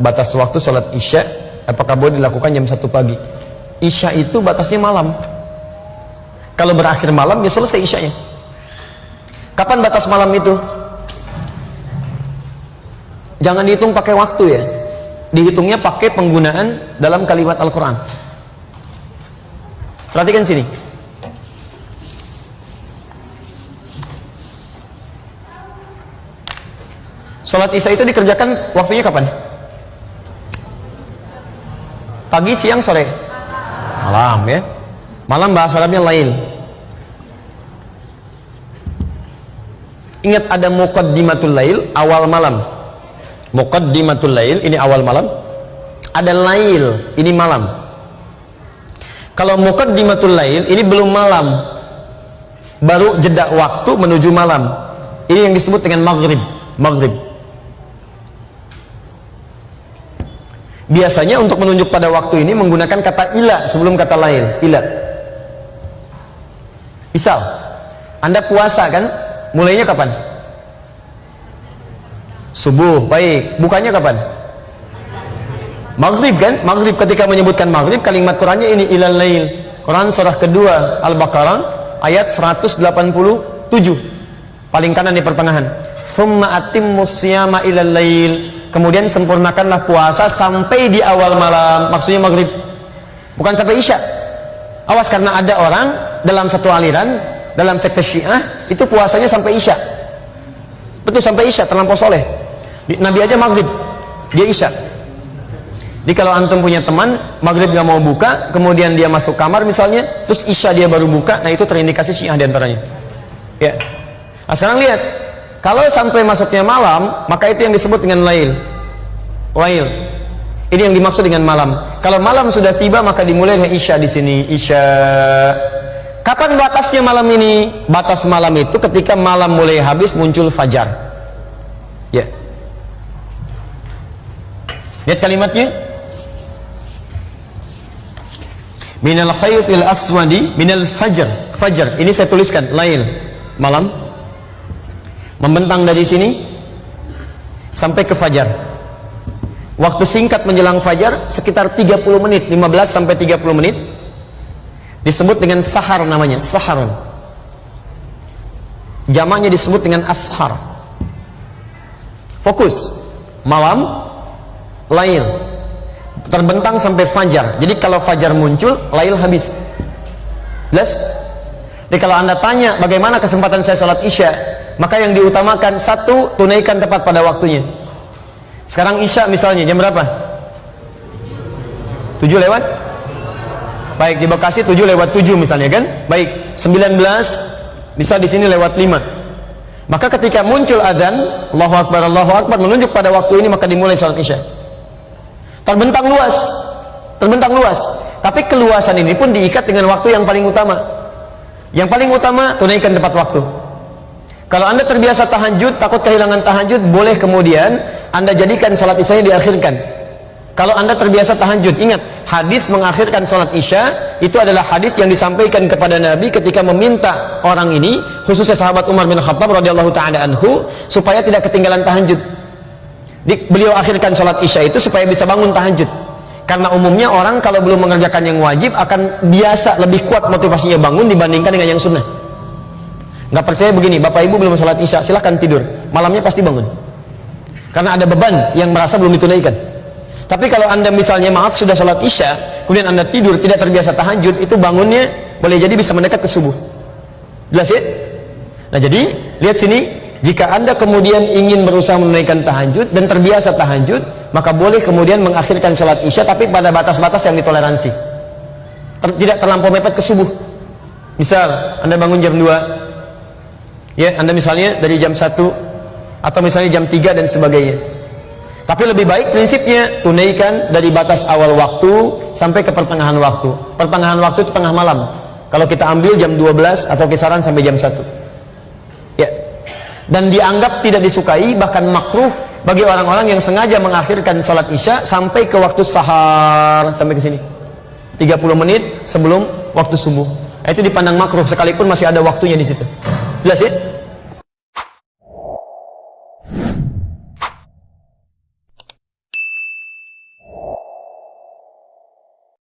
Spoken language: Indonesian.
batas waktu sholat isya, apakah boleh dilakukan jam 1 pagi? Isya itu batasnya malam. Kalau berakhir malam ya selesai isyanya. Kapan batas malam itu? Jangan dihitung pakai waktu ya, dihitungnya pakai penggunaan dalam kalimat Al-Quran. Perhatikan sini. Sholat isya itu dikerjakan waktunya kapan? Pagi, siang, sore? Malam ya. Malam bahasa Arabnya lail. Ingat ada muqaddimatul lail, awal malam. Muqaddimatul lail, ini awal malam. Ada lail, ini malam. Kalau muqaddimatul lail, ini belum malam, baru jeda waktu menuju malam. Ini yang disebut dengan maghrib. Maghrib. Biasanya untuk menunjuk pada waktu ini menggunakan kata ila sebelum kata lail. Ila. Misal, Anda puasa kan? Mulainya kapan? Subuh, baik. Bukannya kapan? Maghrib kan? Maghrib, ketika menyebutkan maghrib, kalimat Qurannya ini ilal lail. Quran surah kedua Al-Baqarah ayat 187. Paling kanan di pertengahan. Thumma atimmus siyama ilal lail. Kemudian sempurnakanlah puasa sampai di awal malam. Maksudnya maghrib, bukan sampai isya. Awas, karena ada orang dalam satu aliran, dalam sekte Syiah itu puasanya sampai isya. Betul, sampai isya, terlampau soleh. Nabi aja maghrib, dia isya. Jadi kalau antum punya teman maghrib gak mau buka, kemudian dia masuk kamar misalnya, terus isya dia baru buka, nah itu terindikasi Syiah diantaranya. Ya. Nah sekarang lihat, kalau sampai masuknya malam, maka itu yang disebut dengan lail. Lail. Ini yang dimaksud dengan malam. Kalau malam sudah tiba, maka dimulai dengan isya di sini. Isya. Kapan batasnya malam ini? Batas malam itu ketika malam mulai habis muncul fajar. Ya. Lihat kalimatnya. Minal khaytil aswadi minal fajr. Fajar. Ini saya tuliskan lail. Malam. Membentang dari sini sampai ke fajar. Waktu singkat menjelang fajar sekitar 30 menit, 15 sampai 30 menit. Disebut dengan sahar namanya, saharun. Jamaknya disebut dengan ashar. Fokus. Malam, lail. Terbentang sampai fajar. Jadi kalau fajar muncul, lail habis. Jelas? Jadi kalau Anda tanya bagaimana kesempatan saya sholat isya, maka yang diutamakan satu, tunaikan tepat pada waktunya. Sekarang isya misalnya jam berapa? 7 lewat? Baik, di Bekasi 7 lewat 7 misalnya kan? Baik, 19 bisa di sini lewat 5. Maka ketika muncul adzan, Allahu Akbar menunjuk pada waktu ini, maka dimulai sholat isya. Terbentang luas. Terbentang luas. Tapi keluasan ini pun diikat dengan waktu yang paling utama. Yang paling utama, tunaikan tepat waktu. Kalau Anda terbiasa tahajud, takut kehilangan tahajud, boleh kemudian Anda jadikan sholat isyanya diakhirkan. Kalau Anda terbiasa tahajud, ingat, hadis mengakhirkan sholat isya itu adalah hadis yang disampaikan kepada Nabi ketika meminta orang ini, khususnya sahabat Umar bin Khattab radhiyallahu ta'ala anhu, supaya tidak ketinggalan tahajud. Beliau akhirkan sholat isya itu supaya bisa bangun tahajud. Karena umumnya orang kalau belum mengerjakan yang wajib akan biasa lebih kuat motivasinya bangun dibandingkan dengan yang sunnah. Nggak percaya begini, bapak ibu belum sholat isya, silahkan tidur, malamnya pasti bangun. Karena ada beban yang merasa belum ditunaikan. Tapi kalau Anda misalnya maaf sudah sholat isya, kemudian Anda tidur tidak terbiasa tahajud, itu bangunnya boleh jadi bisa mendekat ke subuh. Jelas ya? Nah jadi lihat sini, jika Anda kemudian ingin berusaha menunaikan tahajud dan terbiasa tahajud, maka boleh kemudian mengakhirkan sholat isya tapi pada batas-batas yang ditoleransi. Tidak terlampau mepet ke subuh. Misal Anda bangun jam 2, ya, Anda misalnya dari jam 1 atau misalnya jam 3 dan sebagainya. Tapi lebih baik prinsipnya tunaikan dari batas awal waktu sampai ke pertengahan waktu. Pertengahan waktu itu tengah malam. Kalau kita ambil jam 12 atau kisaran sampai jam 1. Ya. Dan dianggap tidak disukai, bahkan makruh bagi orang-orang yang sengaja mengakhirkan sholat isya sampai ke waktu sahar, sampai ke sini 30 menit sebelum waktu subuh. Itu dipandang makruh sekalipun masih ada waktunya di situ. Jelas ya?